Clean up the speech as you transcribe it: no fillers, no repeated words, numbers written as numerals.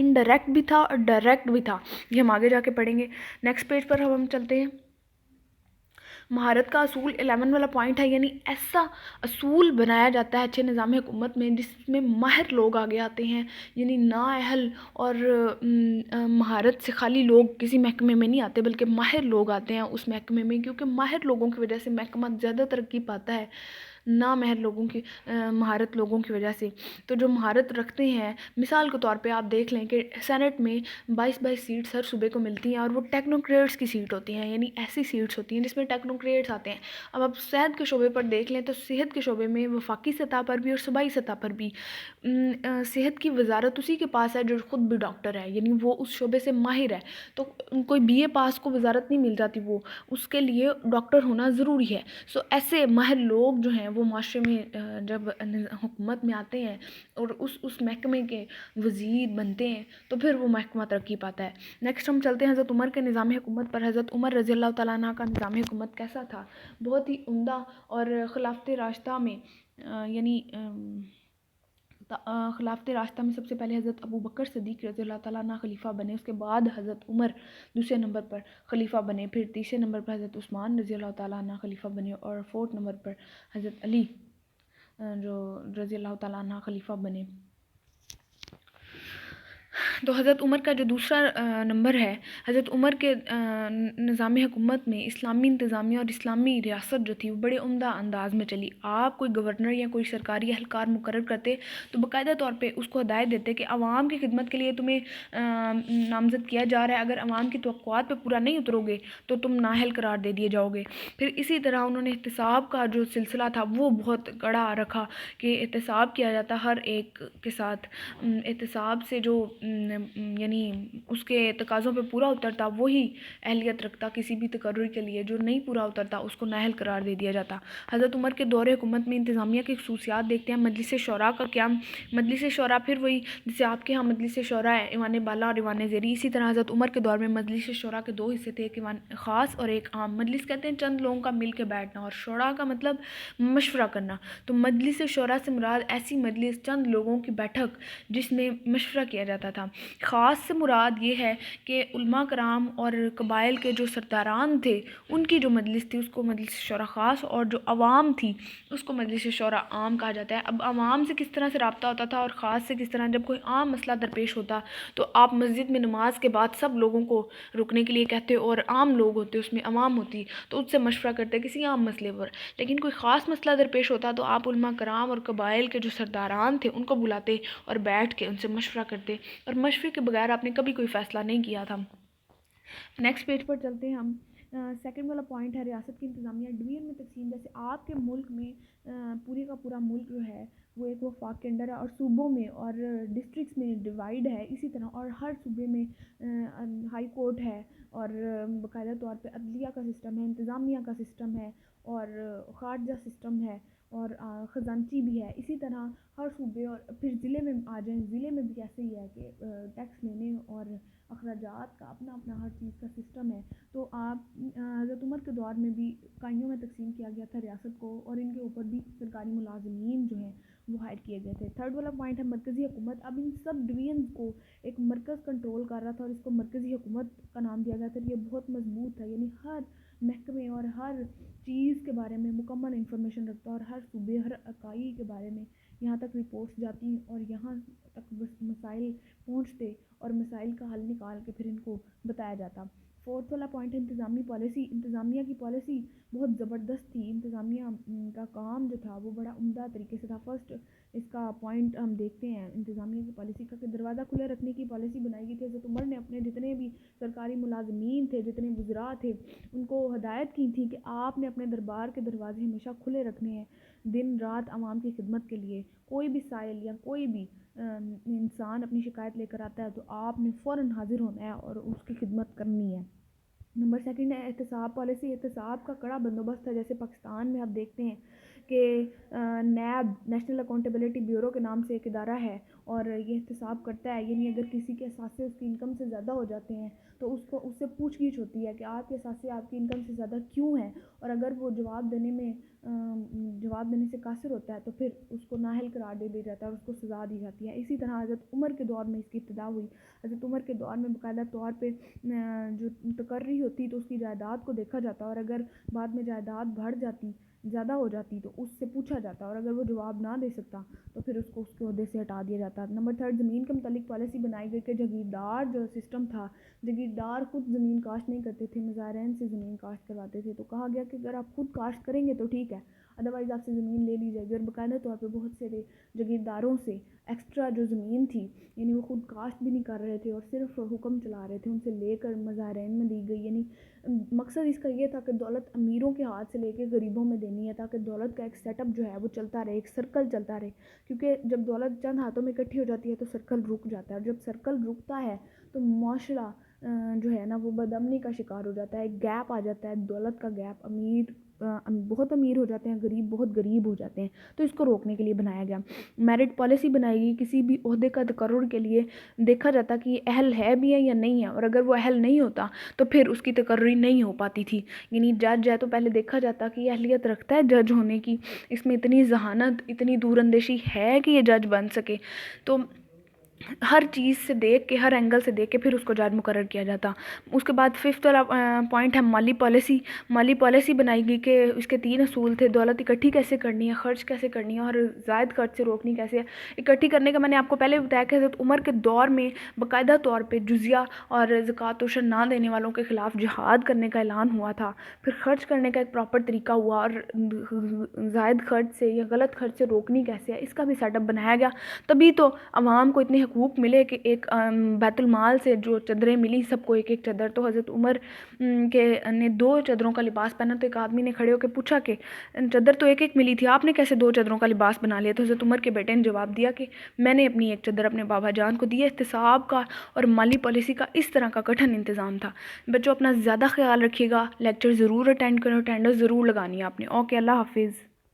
Indirect भी था और डायरेक्ट भी था, ये हम आगे जाके पढ़ेंगे। नेक्स्ट पेज पर हम चलते हैं। महारत का असूल 11 वाला पॉइंट है, यानी ऐसा असूल बनाया जाता है अच्छे निज़ाम हुकूमत में जिसमें माहिर लोग आगे आते हैं, यानी नाअहल और महारत से खाली लोग किसी महकमे में नहीं आते, बल्कि माहिर लोग आते हैं उस महकमे में, क्योंकि माहिर लोगों की वजह से महकमा ज़्यादा तरक्की पाता है, ना महर लोगों की महारत लोगों की वजह से। तो जो महारत रखते हैं, मिसाल के तौर पे आप देख लें कि सेनेट में 22 सीट्स हर सूबे को मिलती हैं, और वो टेक्नोक्रेट्स की सीट होती हैं, यानी ऐसी सीट्स होती हैं जिसमें टेक्नोक्रेट्स आते हैं। अब आप सेहत के शोबे पर देख लें तो सेहत के शोबे में वफाकी सतह पर भी और सूबाई सतह पर भी सेहत की वजारत उसी के पास है जो ख़ुद भी डॉक्टर है, यानी वो उस शोबे से माहिर है। तो कोई BA पास को वजारत नहीं मिल जाती, वो उसके लिए डॉक्टर होना ज़रूरी है। सो ऐसे माहिर लोग जो हैं वो माशरे में जब हुकूमत में आते हैं और उस महकमे के वज़ीर बनते हैं, तो फिर वो महकमा तरक्की पाता है। नेक्स्ट हम चलते हैं हज़रत उमर के निज़ाम हुकूमत पर। हज़रत उमर रज़ी अल्लाह तआला अन्हु का निज़ाम हुकूमत कैसा था? बहुत ही उम्दा और खिलाफत रास्ता में यानी खिलाफत रास्ता में सबसे पहले हज़रत अबू बकर सिद्दीक़ रज़ी अल्लाह तआला अन्हु खलीफा बने, उसके बाद हज़रत उमर दूसरे नंबर पर खलीफा बने, फिर तीसरे नंबर पर हज़रत उस्मान रज़ी अल्लाह तआला अन्हु खलीफा बने, और फोर्थ नंबर पर हज़रत अली जो रज़ी अल्लाह तआला अन्हु खलीफा बने। तो हज़रत उमर का जो दूसरा नंबर है, हज़रत उमर के निज़ाम हुकूमत में इस्लामी इंतज़ामिया और इस्लामी रियासत जो थी वो बड़े उम्दा अंदाज़ में चली। आप कोई गवर्नर या कोई सरकारी एहलकार मुकर्रर करते तो बाकायदा तौर पे उसको हदायत देते कि आवाम की खिदमत के लिए तुम्हें नामज़द किया जा रहा है, अगर आवाम की तवक्कुआत पे पूरा नहीं उतरोगे तो तुम नाअहल करार दे दिए जाओगे। फिर इसी तरह उन्होंने एहतसाब का जो सिलसिला था वो बहुत कड़ा रखा कि एहतसाब किया जाता हर एक के साथ। एहतसाब से जो यानी उसके तकाज़ों पे पूरा उतरता वही अहलियत रखता, किसी भी तकर्रुर के लिए जो नहीं पूरा उतरता उसको नाअहल करार दे दिया जाता। हज़रत उमर के दौरे हुकूमत में इंतज़ामिया की खसूसियात देखते हैं। मजलिस शौरा का क़याम, मजलिस शौरा फिर वही जैसे आपके यहाँ मजलिस शौरा है, ईवान बाला और ईवान ज़ेरी, इसी तरह हज़रत उमर के दौर में मजलिस शौरा के 2 हिस्से थे, एक ईवान ख़ास और एक आम। मजलिस कहते हैं चंद लोगों का मिल के बैठना, और शौरा का मतलब मशवरा करना। तो मजलिस शौरा से मुराद ऐसी मजलिस चंद लोगों की बैठक जिसमें मशवरा किया जाता था। ख़ास से मुराद ये है कि उलमा कराम और कबाइल के जो सरदारान थे उनकी जो मजलिस थी उसको मजलिस शौरा ख़ास, और जो अवाम थी उसको मजलिस शौरा आम कहा जाता है। अब अवाम से किस तरह से रब्ता होता था और ख़ास से किस तरह, जब कोई आम मसला दरपेश होता तो आप मस्जिद में नमाज के बाद सब लोगों को रुकने के लिए कहते, और आम लोग होते उसमें अवाम होती तो उससे मशवरा करते किसी आम मसले पर। लेकिन कोई ख़ास मसला दरपेश होता तो आप उलमा कराम और कबाइल के जो सरदारान थे उनको बुलाते और बैठ के उनसे मशवरा करते, और मशवरे के बगैर आपने कभी कोई फ़ैसला नहीं किया था। नेक्स्ट पेज पर चलते हैं हम। सेकंड वाला पॉइंट है रियासत की इंतज़ामिया डिवीज़न में तकसीम। जैसे आपके मुल्क में पूरे का पूरा मुल्क जो है वो एक वफाक के अंडर है, और सूबों में और डिस्ट्रिक्ट्स में डिवाइड है इसी तरह, और हर सूबे में हाई कोर्ट है, और बाकायदा तौर पे अदलिया का सिस्टम है, इंतज़ामिया का सिस्टम है, और खारजा सिस्टम है, और ख़जानची भी है। इसी तरह हर सूबे, और फिर ज़िले में आ जाएँ, ज़िले में भी ऐसे ही है कि टैक्स लेने और अखराजात का अपना अपना हर चीज़ का सिस्टम है। तो आप हज़रत उमर के दौर में भी इकाइयों में तकसीम किया गया था रियासत को, और इनके ऊपर भी सरकारी मुलाज़मीन जो हैं वो हायर किए गए थे। थर्ड वाला पॉइंट है मरकज़ी हुकूमत। अब इन सब डिवीज़न्स को एक मरकज़ कंट्रोल कर रहा था और इसको मरकज़ी हुकूमत का नाम दिया गया था। ये बहुत मजबूत है, यानी हर महकमे और हर चीज़ के बारे में मुकम्मल इंफॉर्मेशन रखता है, और हर सूबे हर इकाई के बारे में यहाँ तक रिपोर्ट्स जाती और यहाँ तक बस मसाइल पहुँचते और मसाइल का हल निकाल के फिर इनको बताया जाता। फोर्थ वाला पॉइंट है इंतज़ामी पॉलिसी। इंतज़ामिया की पॉलिसी बहुत ज़बरदस्त थी। इंतज़ामिया का काम जो था वो बड़ा उम्दा तरीके से था। फर्स्ट इसका पॉइंट हम देखते हैं इंतज़ामिया की पॉलिसी का कि दरवाज़ा खुले रखने की पॉलिसी बनाई गई थी। हज़रत उमर ने अपने जितने भी सरकारी मुलाज़मीन थे, जितने वज़रा थे, उनको हदायत की थी कि आपने अपने दरबार के दरवाजे हमेशा खुले रखने हैं, दिन रात आवाम की खिदमत के लिए। कोई भी साइल या कोई भी इंसान अपनी शिकायत लेकर आता है तो आपने फ़ौरन हाज़िर होना है और उसकी खिदमत करनी है। नंबर सेकंड है एहतसाब पॉलिसी। एहतसाब का कड़ा बंदोबस्त है। जैसे पाकिस्तान में आप देखते हैं کہ نیب نیشنل اکاؤنٹیبلٹی بیورو کے نام سے ایک ادارہ ہے اور یہ احتساب کرتا ہے، یعنی اگر کسی کے اثاثے اس کی انکم سے زیادہ ہو جاتے ہیں تو اس سے پوچھ گچھ ہوتی ہے کہ آپ کے اثاثے آپ کی انکم سے زیادہ کیوں ہیں، اور اگر وہ جواب دینے سے قاصر ہوتا ہے تو پھر اس کو نااہل قرار دے دیا جاتا ہے اور اس کو سزا دی جاتی ہے۔ اسی طرح حضرت عمر کے دور میں اس کی ابتدا ہوئی۔ حضرت عمر کے دور میں باقاعدہ طور پہ جو تقرری ہوتی تو اس کی جائیداد کو دیکھا جاتا، اور اگر بعد میں جائیداد بڑھ جاتی، زیادہ ہو جاتی، تو اس سے پوچھا جاتا، اور اگر وہ جواب نہ دے سکتا تو پھر اس کو اس کے عہدے سے ہٹا دیا جاتا۔ نمبر 3، زمین کے متعلق پالیسی بنائی گئی کہ جاگیردار جو سسٹم تھا، جاگیردار خود زمین کاشت نہیں کرتے تھے، مزارعین سے زمین کاشت کرواتے تھے، تو کہا گیا کہ اگر آپ خود کاشت کریں گے تو ٹھیک ہے، ادروائز آپ سے زمین لے لی جائے گی۔ اور باقاعدہ طور پہ بہت سے جاگیرداروں سے ایکسٹرا جو زمین تھی، یعنی وہ خود کاشت بھی نہیں کر رہے تھے اور صرف حکم چلا رہے تھے، ان سے لے کر مزارعین میں دی گئی۔ یعنی مقصد اس کا یہ تھا کہ دولت امیروں کے ہاتھ سے لے کے غریبوں میں دینی ہے، تاکہ دولت کا ایک سیٹ اپ جو ہے وہ چلتا رہے، ایک سرکل چلتا رہے، کیونکہ جب دولت چند ہاتھوں میں اکٹھی ہو جاتی ہے تو سرکل رک جاتا ہے، اور جب سرکل رکتا ہے تو معاشرہ جو ہے نا وہ بدامنی کا شکار ہو جاتا ہے، ایک گیپ آ جاتا ہے، دولت کا گیپ، امیر بہت امیر ہو جاتے ہیں، غریب بہت غریب ہو جاتے ہیں، تو اس کو روکنے کے لیے بنایا گیا۔ میرٹ پالیسی بنائی گئی، کسی بھی عہدے کا تقرر کے لیے دیکھا جاتا کہ یہ اہل ہے بھی ہے یا نہیں ہے، اور اگر وہ اہل نہیں ہوتا تو پھر اس کی تقرری نہیں ہو پاتی تھی۔ یعنی جج ہے تو پہلے دیکھا جاتا کہ یہ اہلیت رکھتا ہے جج ہونے کی، اس میں اتنی ذہانت، اتنی دور اندیشی ہے کہ یہ جج بن سکے، تو ہر چیز سے دیکھ کے، ہر اینگل سے دیکھ کے پھر اس کو جج مقرر کیا جاتا۔ اس کے بعد 5 والا پوائنٹ ہے مالی پالیسی۔ مالی پالیسی بنائی گئی کہ اس کے 3 اصول تھے: دولت اکٹھی کیسے کرنی ہے، خرچ کیسے کرنی ہے، اور زائد خرچ سے روکنی کیسے ہے۔ اکٹھی کرنے کا میں نے آپ کو پہلے بتایا کہ حضرت عمر کے دور میں باقاعدہ طور پہ جزیہ اور زکوٰۃ و عشر نہ دینے والوں کے خلاف جہاد کرنے کا اعلان ہوا تھا۔ پھر خرچ کرنے کا ایک پراپر طریقہ ہوا، اور زائد خرچ سے یا غلط خرچ سے روکنی کیسے ہے، اس کا بھی سیٹ اپ بنایا گیا۔ تبھی تو عوام کو اتنے حقوق ملے کہ ایک بیت المال سے جو چادریں ملی سب کو ایک ایک چادر، تو حضرت عمر نے 2 چادروں کا لباس پہنا، تو ایک آدمی نے کھڑے ہو کے پوچھا کہ چادر تو ایک ایک ملی تھی، آپ نے کیسے 2 چادروں کا لباس بنا لیا؟ تو حضرت عمر کے بیٹے نے جواب دیا کہ میں نے اپنی ایک چادر اپنے بابا جان کو دی ہے۔ احتساب کا اور مالی پالیسی کا اس طرح کا کٹھن انتظام تھا۔ بچوں اپنا زیادہ خیال رکھیے گا، لیکچر ضرور اٹینڈ کرو، اٹینڈنس ضرور لگانی ہے آپ نے۔ اوکے، اللہ حافظ۔